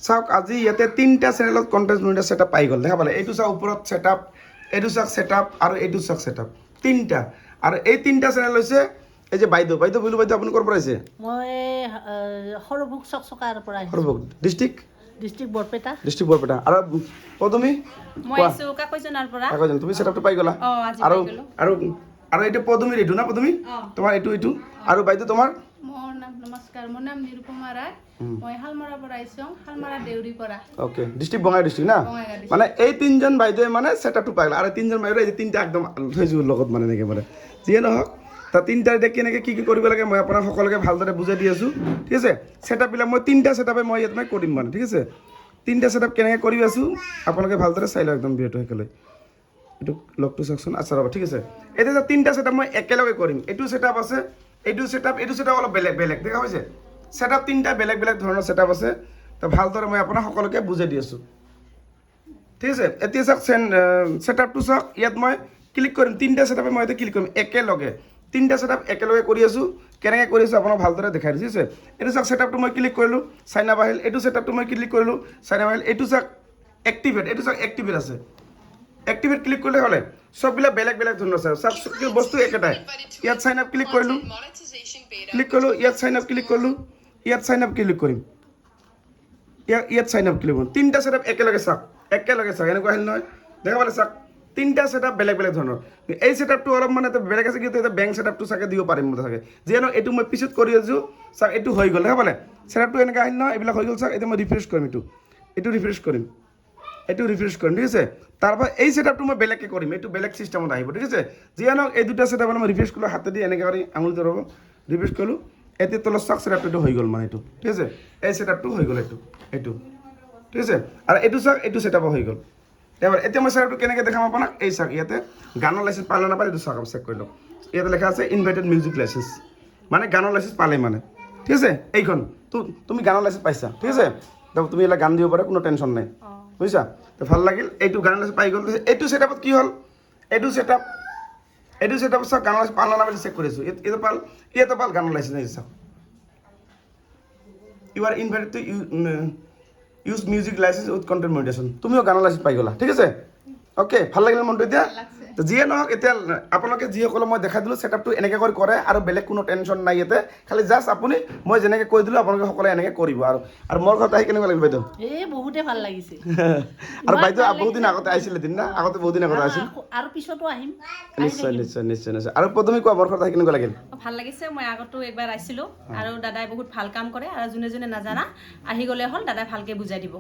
চাওক আজি ইয়াতে তিনিটা চেনেলত কণ্টেণ্ট মনিটাৰ ছেটআপ পাই গ'ল দেখা পালে এইটো চাওক ওপৰত ছেটআপ এইটো চাওক ছেটআপ আৰু এইটো চাওক ছেটআপ তিনিটা আৰু এই তিনিটা চেনেল হৈছে এই যে বাইদেউ বুলু বাইদেউ আপুনি ক'ৰ পৰা আহিছে মই সৰভোগ চকচকাৰ পৰা আহিছোঁ সৰভোগ ডিষ্ট্ৰিক্ট বৰপেটা আৰু পদমী মই আছো কাকৈজনাৰ পৰা কাকৈজন তুমি ছেটআপটো পাই গ'লা আজি আৰু পাই গ'লো। আৰু আৰু এইটো পদমীৰ এইটো না পদমী তোমাৰ এইটো আৰু বাইদেউ তোমাৰ মোৰ নাম নমস্কাৰ মোৰ নাম নিৰুপমা ৰায় মই শালমৰাৰ পৰা আহিছোঁ শালমৰা দেউৰীৰ পৰা ওকে ডিষ্ট্ৰিক্ট বঙাইগাঁও ডিষ্ট্ৰিক্ট না বঙাইগাঁও district। মানে এই তিনিজন বাইদেৱে মানে ছেটআপটো পাই গ'ল আৰু তিনিজন বাইদেউ এই তিনিটা একদম থৈছোঁ লগত মানে এনেকৈ মানে যিয়ে নহওক তা তিনিটা এতিয়া কেনেকৈ কি কৰিব লাগে মই আপোনাক সকলোকে ভালদৰে বুজাই দি আছোঁ ঠিক আছে ছেটআপবিলাক মই তিনিটা ছেটআপে মই ইয়াত মই কৰিম মানে ঠিক আছে তিনিটা ছেটআপ কেনেকৈ কৰি আছোঁ আপোনালোকে ভালদৰে চাই লওক একদম ভিডিঅ'টো একেলগে এইটো লগটো চাওকচোন আচ্ছা ৰ'ব ঠিক আছে এতিয়া তিনিটা ছেটআপ মই একেলগে কৰিম এইটো ছেটআপ আছে এইটো ছেটআপ অলপ বেলেগ দেখা হৈছে ছেটআপ তিনিটা বেলেগ ধৰণৰ ছেটআপ আছে তো ভালদৰে মই আপোনাক সকলোকে বুজাই দি আছোঁ ঠিক আছে এতিয়া চাওক ছেটআপটো চাওক ইয়াত মই ক্লিক কৰিম তিনিটা ছেটআপে মই এতিয়া ক্লিক কৰিম একেলগে তিনিটা ছেটআপ একেলগে কৰি আছোঁ কেনেকৈ কৰি আছোঁ আপোনাক ভালদৰে দেখাই দিছোঁ ঠিক আছে এইটো চাওক ছেটআপটো মই ক্লিক কৰিলোঁ চাইন আপ আহিল এইটো ছেটআপটো মই ক্লিক কৰিলোঁ চাইন আপ আহিল এইটো চাওক এক্টিভেট আছে এক্টিভেট ক্লিক কৰিলে হ'লে চববিলাক বেলেগ ধৰণৰ আছে চাওক বস্তু একেটাই ইয়াত চাইন আপ ক্লিক কৰিলোঁ ইয়াত চাইন আপ ক্লিক কৰিলোঁ ইয়াত চাইন আপ ক্লিক কৰিম ইয়াত চাইন আপ ক্লিক কৰিম তিনিটা ছেটআপ একেলগে চাওক এনেকুৱা আহিল নহয় দেখা পালে চাওক তিনিটা ছেটআপ বেলেগ ধৰণৰ এই ছেটআপটো অলপ মানে বেলেগ আছে কিন্তু এতিয়া বেংক ছেটআপটো চাগে দিব পাৰিম মই চাগে যিহেতু এইটো মই পিছত কৰি আছোঁ চাওক এইটো হৈ গ'ল দেখা পালে ছেটআপটো এনেকৈ আহিল নহয় এইবিলাক হৈ গ'ল চাওক এতিয়া মই ৰিফ্ৰেছ কৰিম এইটো ৰিফ্ৰেছ কৰিম ঠিক আছে তাৰপৰা এই ছেটআপটো মই বেলেগকৈ কৰিম এইটো বেলেগ ছিষ্টেমত আহিব ঠিক আছে যিয়ে নহওক এই দুটা ছেটআপ মই ৰিফ্ৰেছ কৰিলোঁ হাতেদি এনেকৈ কৰি আঙুলিটো ৰ'ব ৰিফ্ৰেছ কৰিলোঁ এতিয়া তলত চাওক ছেটআপটো হৈ গ'ল মানে এইটো ঠিক আছে এই ছেটআপটো হৈ গ'ল এইটো ঠিক আছে আৰু এইটো চাওক এইটো ছেটআপো হৈ গ'ল এবাৰ এতিয়া মই ছেটআপটো কেনেকৈ দেখাম আপোনাক এই চাওক ইয়াতে গানৰ লাইচেঞ্চ পালে নাপালে এইটো চাওক চেক কৰি লওক ইয়াতে লেখা আছে ইনভাইটেড মিউজিক লাইচেঞ্চ মানে গানৰ লাইচেঞ্চ পালে মানে ঠিক আছে এইখন তুমি গানৰ লাইচেঞ্চ পাইছা ঠিক আছে তুমি এইবিলাক গান দিব পাৰা কোনো টেনশ্যন নাই বুজিছা তো ভাল লাগিল এইটো গানৰ লাইচেঞ্চ পাই গ'ল এইটো ছেটআপত কি হ'ল এইটো ছেটআপ চাওক গানৰ লাইচেঞ্চ পাল নাপালে চেক কৰি আছোঁ ইয়াতে পাল গানৰ লাইচেঞ্চ চাওক you are invited to use music licence with content monetisation তুমিও গানৰ লাইচেঞ্চ পাই গ'লা ঠিক আছে অ'কে ভাল লাগিল মনটো এতিয়া তো যিয়ে নহওক এতিয়া আপোনালোকে যিসকলে মই দেখাই দিলোঁ ছেটআপটো এনেকৈ কৰি কৰে আৰু বেলেগ কোনো টেনশ্যন নাই ইয়াতে খালি জাষ্ট আপুনি মই যেনেকৈ কৈ দিলোঁ আপোনালোকে সকলোৱে এনেকৈ কৰিব আৰু মোৰ ঘৰত আহি কেনেকুৱা লাগিল বাইদেউ বহুতে ভাল লাগিছে আৰু বাইদেউ বহুত দিন আগতে আহিছিলে দিন না বহুত দিন আগতে আহিছিল আৰু পিছতো আহিম নিশ্চয় আৰু পদমী কোৱা মোৰ ঘৰত আহি কেনেকুৱা লাগিল ভাল লাগিছে মই আগতো একবাৰ আহিছিলোঁ আৰু দাদাই বহুত ভাল কাম কৰে আৰু যোনে নাজানা আহি গ'লে হ'ল দাদাই ভালকৈ বুজাই দিব